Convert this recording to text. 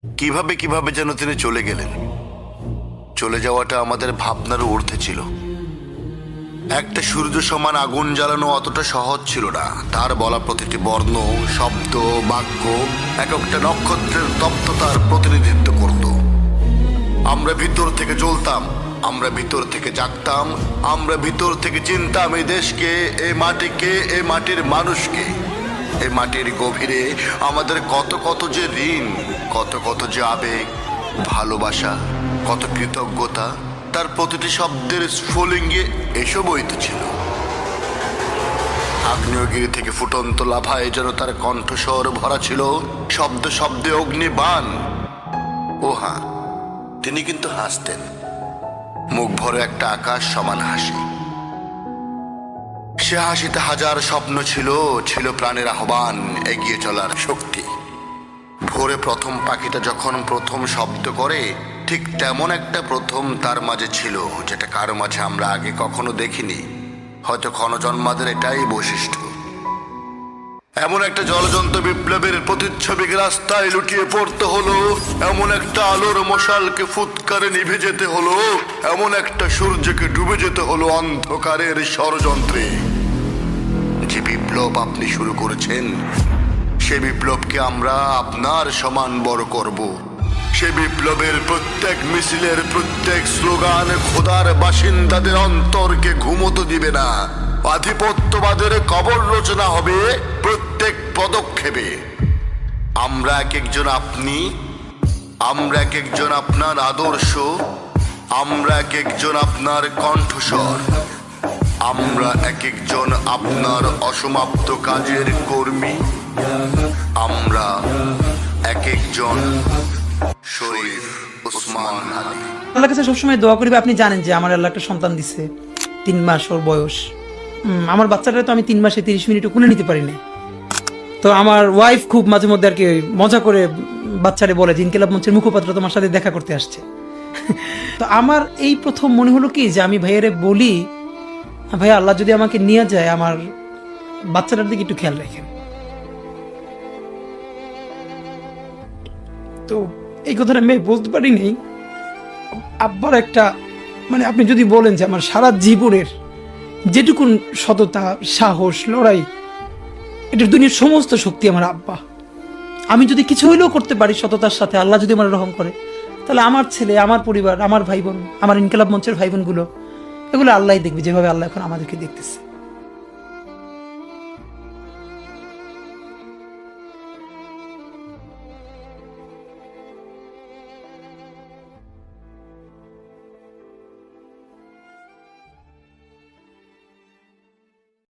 কিভাবে কিভাবে যেন তিনি চলে গেলেন। চলে যাওয়াটা আমাদের ভাবনারও ঊর্ধ্বে ছিল। একটা সূর্য সমান আগুন জ্বালানো অতটা সহজ ছিল না। তার বলা প্রতিটি বর্ণ, শব্দ, বাক্য এক একটা নক্ষত্রের তপ্ততার প্রতিনিধিত্ব করত। আমরা ভিতর থেকে জ্বলতাম, আমরা ভিতর থেকে জাগতাম, আমরা ভিতর থেকে চিনতাম এই দেশকে, এই মাটিকে, এই মাটির মানুষকে। এই মাটির গভীরে আমাদের কত কত যে ঋণ, কত কত যে আবেগ, ভালোবাসা, কত কৃতজ্ঞতা, তার প্রতিটি শব্দের স্ফুলিঙ্গে এসবই তো ছিল। আগ্নেয়গিরি থেকে ফুটন্ত লাভায় যেন তার কণ্ঠস্বর ভরা ছিল, শব্দ শব্দে অগ্নিবাণ। ও হ্যাঁ, তিনি কিন্তু হাসতেন, মুখ ভরে একটা আকাশ সমান হাসি। সে হাসিতে হাজার স্বপ্ন ছিল, ছিল প্রাণের আহ্বান, এগিয়ে চলার শক্তি। ভোরে প্রথম পাখিটা যখন প্রথম শব্দ করে, ঠিক তেমন একটা প্রথম তার মাঝে ছিল, যেটা কারো মাঝে আমরা আগে কখনো দেখিনি। হয়তো ক্ষণজন্মাদের এটাই বৈশিষ্ট্য। এমন একটা জলজন্ত বিপ্লবের প্রতিচ্ছবি রাস্তায় লুটিয়ে পড়তে হলো, এমন একটা আলোর মশালকে ফুৎকারে নিভে যেতে হলো, এমন একটা সূর্যকে ডুবে যেতে হলো অন্ধকারের ষড়যন্ত্রে। যে বিপ্লব আপনি শুরু করেছেন, সে বিপ্লবকে আমরা আপনার সমান বড় করব। সে বিপ্লবের প্রত্যেক মিছিলের প্রত্যেক স্লোগান খোদার বাসিন্দাদের অন্তরকে ঘুমোতে দিবে না। আধিপত্যবাদের কবর রচনা হবে প্রত্যেক পদক্ষেপে। আমরা এক একজন আপনি, আমরা এক একজন আপনার আদর্শ, আমরা এক একজন আপনার কণ্ঠস্বর, আমরা এক একজন আপনার অসমাপ্ত কাজের কর্মী, আমরা এক একজন শরীফ ওসমান আলী। আল্লাহর কাছে সবসময় দোয়া করি। আপনি জানেন যে আমার আল্লাহ একটা সন্তান দিছে, 3 মাস ওর বয়স। আমার বাচ্চাটা তো আমি 3 মাসে 30 মিনিটও কোলে নিতে পারি না। তো আমার ওয়াইফ খুব মাঝে মধ্যে আর কি মজা করে বাচ্চারে বলে যে ইনকিলাব মঞ্চের মুখপাত্র তোমার সাথে দেখা করতে আসছে। তো আমার এই প্রথম মনে হলো কি যে আমি ভাইয়ারে বলি, ভাইয়া আল্লাহ যদি আমাকে নিয়ে যায়, আমার বাচ্চাটার দিকে একটু খেয়াল রাখেন। তো এই কথাটা আমি বলতে পারিনি। আব্বার একটা মানে আপনি যদি বলেন যে আমার সারা জীবনের যেটুকুন সততা, সাহস, লড়াই, এটার দুনিয়ার সমস্ত শক্তি আমার আব্বা। আমি যদি কিছু হইলেও করতে পারি সততার সাথে, আল্লাহ যদি আমার রহম করে, তাহলে আমার ছেলে, আমার পরিবার, আমার ভাই বোন, আমার ইনকিলাব মঞ্চের ভাই বোনগুলো, এগুলো আল্লাহই দেখবে, যেভাবে আল্লাহ এখন আমাদেরকে দেখতেছে।